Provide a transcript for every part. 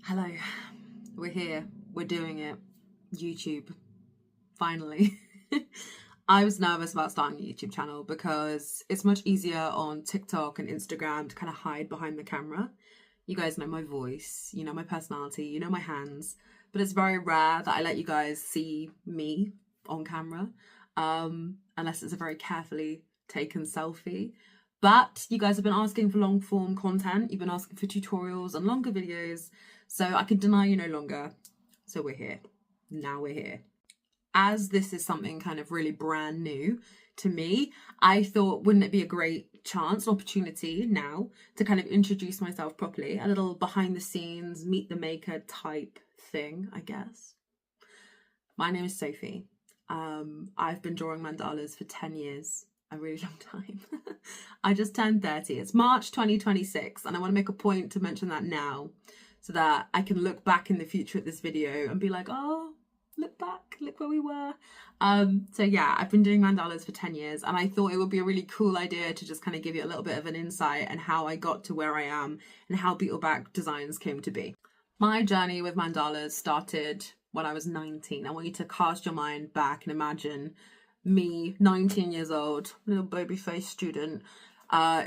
Hello, we're here, we're doing it. YouTube, finally. I was nervous about starting a YouTube channel because it's much easier on TikTok and Instagram to kind of hide behind the camera. You guys know my voice, you know my personality, you know my hands, but it's very rare that I let you guys see me on camera, unless it's a very carefully taken selfie. But you guys have been asking for long form content, you've been asking for tutorials and longer videos, so I can deny you no longer. So we're here. Now we're here. As this is something kind of really brand new to me, I thought, wouldn't it be a great chance, an opportunity now to kind of introduce myself properly, a little behind the scenes, meet the maker type thing, I guess. My name is Sophie. I've been drawing mandalas for 10 years, a really long time. I just turned 30. It's March 2026, and I want to make a point to mention that now so that I can look back in the future at this video and be like, oh, look back, look where we were. So yeah, I've been doing mandalas for 10 years, and I thought it would be a really cool idea to just kind of give you a little bit of an insight and how I got to where I am and how Beetleback Designs came to be. My journey with mandalas started when I was 19. I want you to cast your mind back and imagine me, 19 years old, little baby-faced student,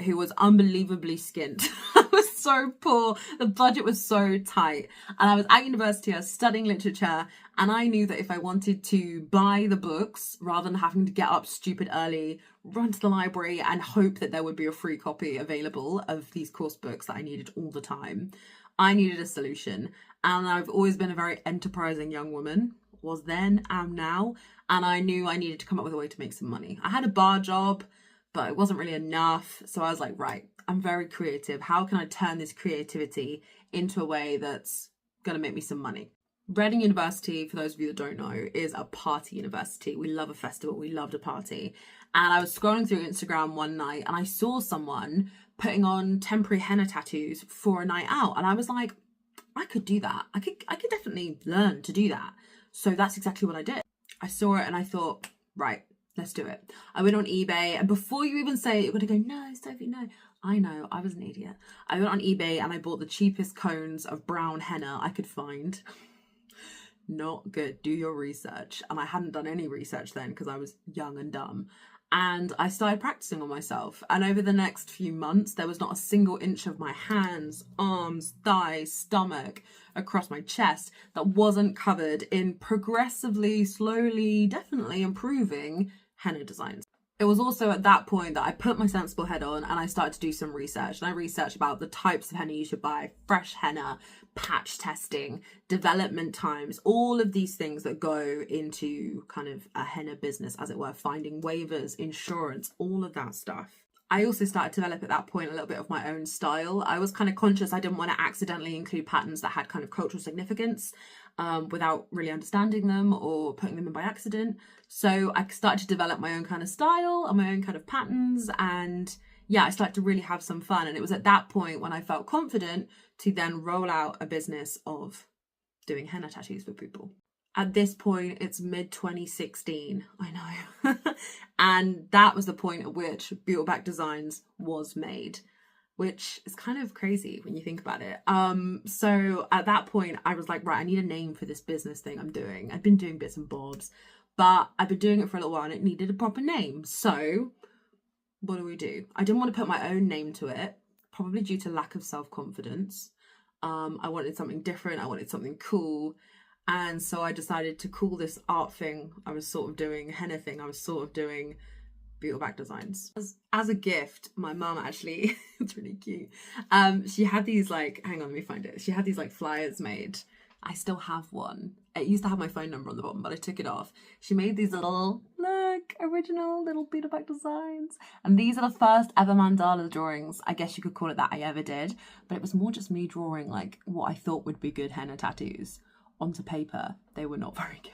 who was unbelievably skint. I was so poor, the budget was so tight, and I was at university, I was studying literature, and I knew that if I wanted to buy the books, rather than having to get up stupid early, run to the library and hope that there would be a free copy available of these course books that I needed all the time, I needed a solution. And I've always been a very enterprising young woman, was then, am now, and I knew I needed to come up with a way to make some money. I had a bar job, but it wasn't really enough. So I was like, right, I'm very creative. How can I turn this creativity into a way that's going to make me some money? Reading University, for those of you that don't know, is a party university. We love a festival. We loved a party. And I was scrolling through Instagram one night and I saw someone putting on temporary henna tattoos for a night out. And I was like, I could do that. I could definitely learn to do that. So that's exactly what I did. I saw it and I thought, right, let's do it. I went on eBay, and before you even say it, you're going to go, no, Sophie, no. I know, I was an idiot. I went on eBay and I bought the cheapest cones of brown henna I could find. Not good. Do your research. And I hadn't done any research then because I was young and dumb. And I started practicing on myself. And over the next few months, there was not a single inch of my hands, arms, thighs, stomach, across my chest that wasn't covered in progressively, slowly, definitely improving henna designs. It was also at that point that I put my sensible head on and I started to do some research. And I researched about the types of henna you should buy, fresh henna, patch testing, development times, all of these things that go into kind of a henna business, as it were, finding waivers, insurance, all of that stuff. I also started to develop at that point a little bit of my own style. I was kind of conscious I didn't want to accidentally include patterns that had kind of cultural significance without really understanding them or putting them in by accident. So I started to develop my own kind of style and my own kind of patterns, and yeah, I started to really have some fun. And it was at that point when I felt confident to then roll out a business of doing henna tattoos for people. At this point, it's mid-2016, I know. And that was the point at which Beetleback Designs was made, which is kind of crazy when you think about it. So at that point, I was like, right, I need a name for this business thing I'm doing. I've been doing bits and bobs, but I've been doing it for a little while and it needed a proper name. So what do? I didn't want to put my own name to it, probably due to lack of self-confidence. I wanted something different. I wanted something cool. And so I decided to call this art thing I was sort of doing, henna thing I was sort of doing, Beetleback Designs. As a gift, my mum actually, it's really cute. She had these like, hang on, let me find it. She had these like flyers made. I still have one. It used to have my phone number on the bottom, but I took it off. She made these little, look, original little Beetleback Designs. And these are the first ever mandala drawings, I guess you could call it, that I ever did. But it was more just me drawing like what I thought would be good henna tattoos onto paper. They were not very good.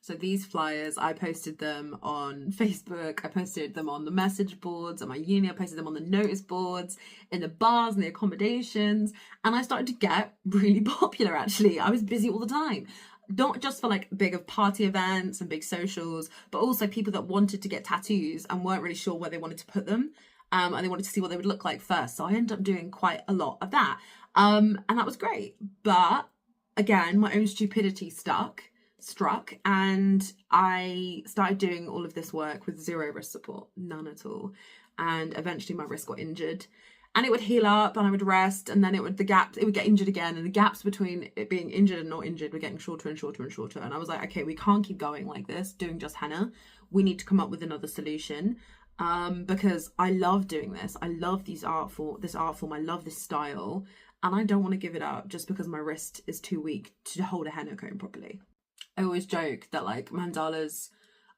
So these flyers, I posted them on Facebook, I posted them on the message boards at my uni, I posted them on the notice boards, in the bars and the accommodations, and I started to get really popular actually. I was busy all the time. Not just for like big party events and big socials, but also people that wanted to get tattoos and weren't really sure where they wanted to put them. And they wanted to see what they would look like first. So I ended up doing quite a lot of that. And that was great. But again, my own stupidity struck, and I started doing all of this work with zero wrist support, none at all. And eventually my wrist got injured, and it would heal up and I would rest, and then it would get injured again, and the gaps between it being injured and not injured were getting shorter and shorter and shorter. And I was like, okay, we can't keep going like this, doing just henna. We need to come up with another solution. Because I love doing this. I love this art form. I love this style, and I don't want to give it up just because my wrist is too weak to hold a henna comb properly. I always joke that like mandalas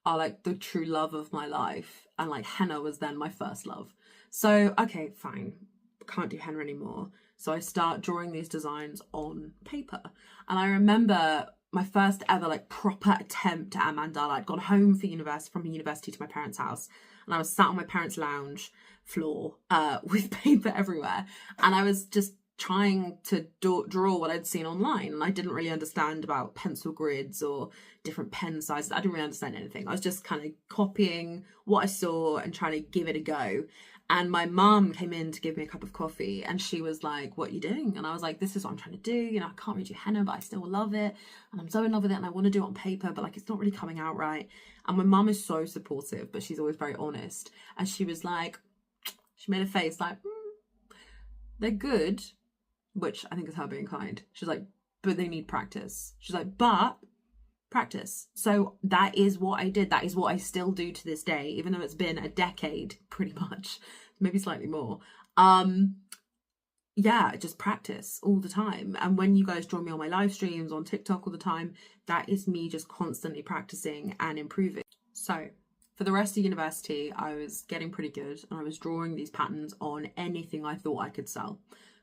are like the true love of my life, and like henna was then my first love. So okay, fine, can't do henna anymore. So I start drawing these designs on paper, and I remember my first ever like proper attempt at a mandala. I'd gone home from university to my parents' house, and I was sat on my parents' lounge floor with paper everywhere, and I was just trying to draw what I'd seen online, and I didn't really understand about pencil grids or different pen sizes. I didn't really understand anything. I was just kind of copying what I saw and trying to give it a go. And my mum came in to give me a cup of coffee, and she was like, what are you doing? And I was like, this is what I'm trying to do. You know, I can't really do henna, but I still love it. And I'm so in love with it, and I want to do it on paper, but like, it's not really coming out right. And my mum is so supportive, but she's always very honest. And she was like, she made a face like, they're good, which I think is her being kind. She's like, but they need practice. She's like, but practice. So that is what I did. That is what I still do to this day, even though it's been a decade, pretty much, maybe slightly more. Yeah, just practice all the time. And when you guys join me on my live streams on TikTok all the time, that is me just constantly practicing and improving. So for the rest of university, I was getting pretty good, and I was drawing these patterns on anything I thought I could sell.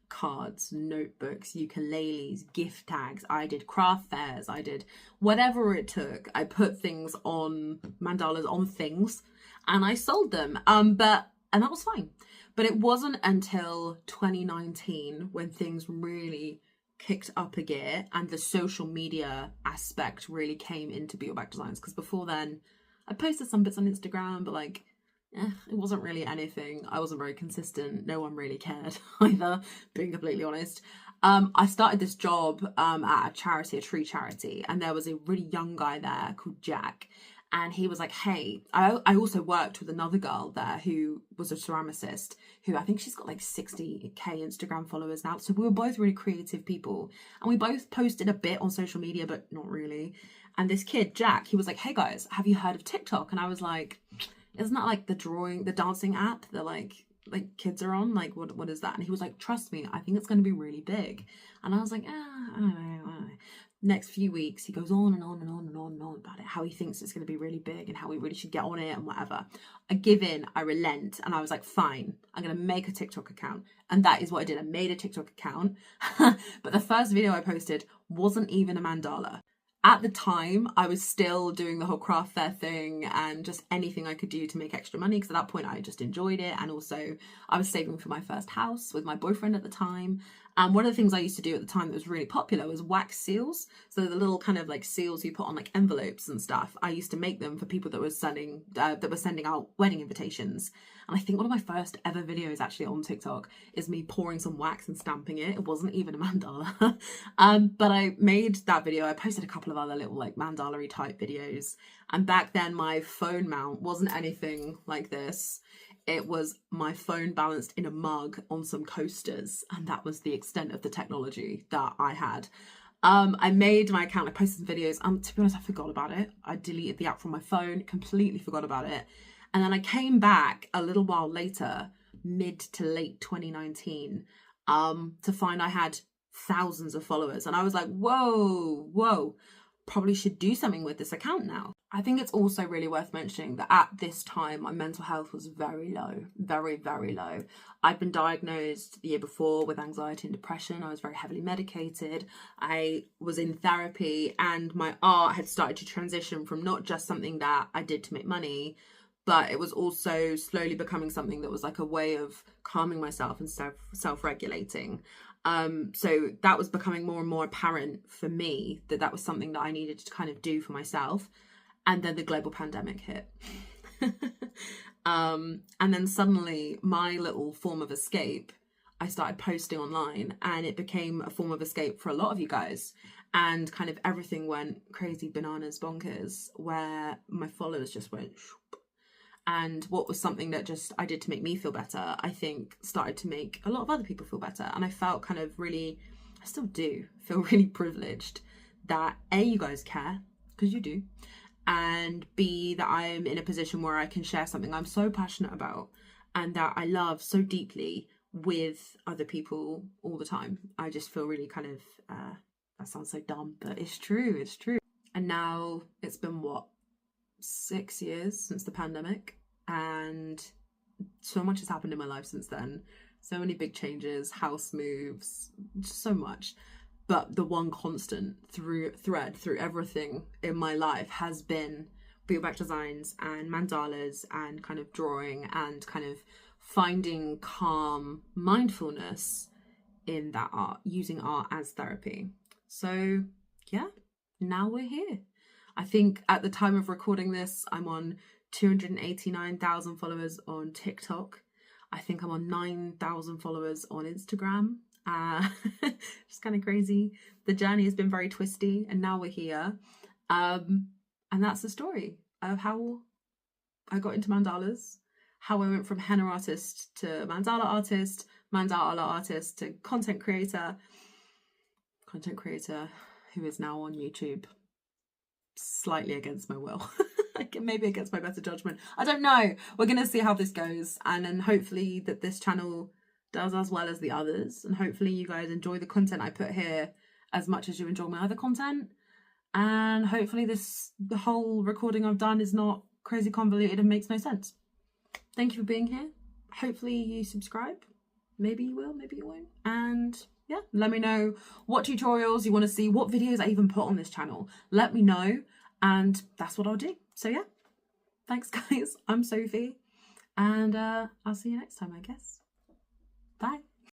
Cards, notebooks, ukuleles, gift tags. I did craft fairs. I did whatever it took. I put things on mandalas on things, and I sold them. And that was fine. But it wasn't until 2019 when things really kicked up a gear and the social media aspect really came into Beetle Back Designs. Because before then, I posted some bits on Instagram, but like, it wasn't really anything. I wasn't very consistent. No one really cared either, being completely honest. I started this job at a charity, a tree charity, and there was a really young guy there called Jack. And he was like, hey, I also worked with another girl there who was a ceramicist, who I think she's got like 60k Instagram followers now. So we were both really creative people, and we both posted a bit on social media, but not really. And this kid, Jack, he was like, hey guys, have you heard of TikTok? And I was like, isn't that like the dancing app that like kids are on? Like, what is that? And he was like, trust me, I think it's going to be really big. And I was like, I don't know. Next few weeks, he goes on and on and on and on and on about it, how he thinks it's going to be really big and how we really should get on it and whatever. I give in, I relent, and I was like, fine, I'm going to make a TikTok account. And that is what I did. I made a TikTok account. But the first video I posted wasn't even a mandala. At the time, I was still doing the whole craft fair thing and just anything I could do to make extra money, because at that point I just enjoyed it, and also I was saving for my first house with my boyfriend at the time. And one of the things I used to do at the time that was really popular was wax seals. So the little kind of like seals you put on like envelopes and stuff. I used to make them for people that were sending out wedding invitations. And I think one of my first ever videos actually on TikTok is me pouring some wax and stamping it. It wasn't even a mandala. But I made that video. I posted a couple of other little like mandala-y type videos. And back then my phone mount wasn't anything like this. It was my phone balanced in a mug on some coasters, and that was the extent of the technology that I had. I made my account, I posted some videos, to be honest, I forgot about it. I deleted the app from my phone, completely forgot about it. And then I came back a little while later, mid to late 2019, to find I had thousands of followers. And I was like, whoa, probably should do something with this account now. I think it's also really worth mentioning that at this time, my mental health was very low, very, very low. I'd been diagnosed the year before with anxiety and depression. I was very heavily medicated. I was in therapy, and my art had started to transition from not just something that I did to make money, but it was also slowly becoming something that was like a way of calming myself and self-regulating. So that was becoming more and more apparent for me that was something that I needed to kind of do for myself. And then the global pandemic hit. And then suddenly my little form of escape, I started posting online, and it became a form of escape for a lot of you guys. And kind of everything went crazy bananas bonkers, where my followers just went shoop. And what was something that just I did to make me feel better, I think started to make a lot of other people feel better. And I felt kind of really, I still do feel really privileged that A, you guys care, because you do, and B, that I'm in a position where I can share something I'm so passionate about and that I love so deeply with other people all the time. I just feel really kind of, that sounds so dumb, but it's true, it's true. And now it's been, what, 6 years since the pandemic, and so much has happened in my life since then. So many big changes, house moves, just so much. But the one constant thread through everything in my life has been Beetle designs and mandalas and kind of drawing and kind of finding calm mindfulness in that art, using art as therapy. So yeah, now we're here. I think at the time of recording this, I'm on 289,000 followers on TikTok. I think I'm on 9,000 followers on Instagram. Just kind of crazy. The journey has been very twisty, and now we're here. And that's the story of how I got into mandalas, how I went from henna artist to mandala artist to content creator who is now on YouTube, slightly against my will. Maybe against my better judgment. I don't know. We're going to see how this goes, and then hopefully that this channel does as well as the others, and hopefully you guys enjoy the content I put here as much as you enjoy my other content. And hopefully the whole recording I've done is not crazy convoluted and makes no sense. Thank you for being here. Hopefully you subscribe. Maybe you will, maybe you won't. And yeah, let me know what tutorials you want to see, what videos I even put on this channel. Let me know, and that's what I'll do. So yeah, thanks guys. I'm Sophie, and I'll see you next time, I guess. Bye.